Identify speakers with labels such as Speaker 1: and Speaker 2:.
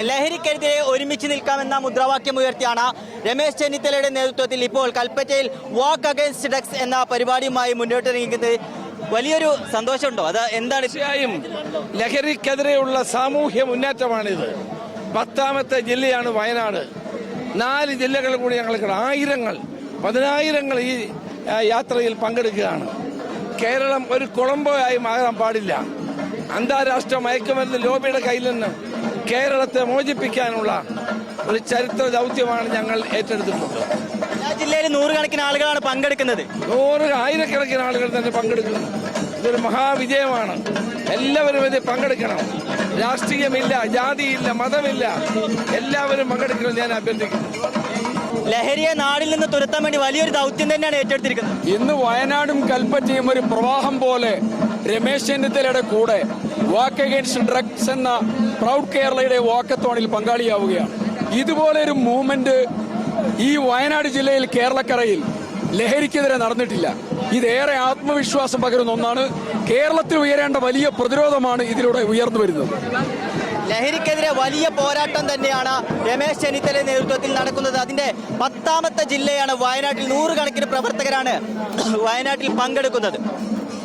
Speaker 1: ലഹരിക്കെതിരെ ഒരുമിച്ച് നിൽക്കാമെന്ന മുദ്രാവാക്യം ഉയർത്തിയാണ് രമേശ് ചെന്നിത്തലയുടെ നേതൃത്വത്തിൽ ഇപ്പോൾ കൽപ്പറ്റയിൽ വാക്ക് അഗൈൻസ്റ്റ് ഡ്രഗ്സ് എന്ന പരിപാടിയുമായി മുന്നോട്ട് നീങ്ങുന്നത്. വലിയൊരു സന്തോഷമുണ്ടോ? അത് എന്താണ്?
Speaker 2: തീർച്ചയായും ലഹരിക്കെതിരെയുള്ള സാമൂഹ്യ മുന്നേറ്റമാണിത്. 10ാമത്തെ ജില്ലയാണ് വയനാട്. 4 ജില്ലകൾ കൂടി ഞങ്ങൾക്ക് ആയിരങ്ങൾ 10,000 ഈ യാത്രയിൽ പങ്കെടുക്കുകയാണ്. കേരളം ഒരു കൊളംബോയായി മാറാൻ പാടില്ല. അന്താരാഷ്ട്ര മയക്കുമരുന്ന് ലോബിയുടെ കയ്യിൽ നിന്ന് കേരളത്തെ മോചിപ്പിക്കാനുള്ള ഒരു ചരിത്ര ദൗത്യമാണ് ഞങ്ങൾ ഏറ്റെടുത്തിട്ടുള്ളത്.
Speaker 1: ജില്ലയിൽ 100 കണക്കിന് ആളുകളാണ് പങ്കെടുക്കുന്നത്.
Speaker 2: 100,000 ആളുകൾ തന്നെ പങ്കെടുക്കുന്നു. ഇതൊരു മഹാവിജയമാണ്. എല്ലാവരും ഇതിൽ പങ്കെടുക്കണം. രാഷ്ട്രീയമില്ല, ജാതിയില്ല, മതമില്ല, എല്ലാവരും പങ്കെടുക്കണം ഞാൻ അഭ്യർത്ഥിക്കുന്നു.
Speaker 1: ലഹരിയെ നാടിൽ നിന്ന് തുരത്താൻ വേണ്ടി വലിയൊരു ദൗത്യം തന്നെയാണ് ഏറ്റെടുത്തിരിക്കുന്നത്.
Speaker 3: ഇന്ന് വയനാടും കൽപ്പറ്റയും ഒരു പ്രവാഹം പോലെ രമേശ് ചെന്നിത്തലയുടെ കൂടെ വാക്ക് അഗൈൻസ്റ്റ് ഡ്രഗ്സ് എന്ന പ്രൗഡ് കേരളയുടെ വാക്കത്തോണിൽ പങ്കാളിയാവുകയാണ്. ഇതുപോലെ ഒരു മൂവ്മെന്റ് ഈ വയനാട് ജില്ലയിൽ കേരളക്കരയിൽ ലഹരിക്കെതിരെ നടന്നിട്ടില്ല. ഇതേറെ ആത്മവിശ്വാസം പകരുന്ന ഒന്നാണ്. കേരളത്തിൽ ഉയരേണ്ട വലിയ പ്രതിരോധമാണ് ഇതിലൂടെ ഉയർന്നു വരുന്നത്.
Speaker 1: ലഹരിക്കെതിരെ വലിയ പോരാട്ടം തന്നെയാണ് രമേശ് ചെന്നിത്തലയുടെ നേതൃത്വത്തിൽ നടക്കുന്നത്. അതിന്റെ 10ാമത്തെ ജില്ലയാണ് വയനാട്ടിൽ. 100 കണക്കിന് പ്രവർത്തകരാണ് വയനാട്ടിൽ പങ്കെടുക്കുന്നത്.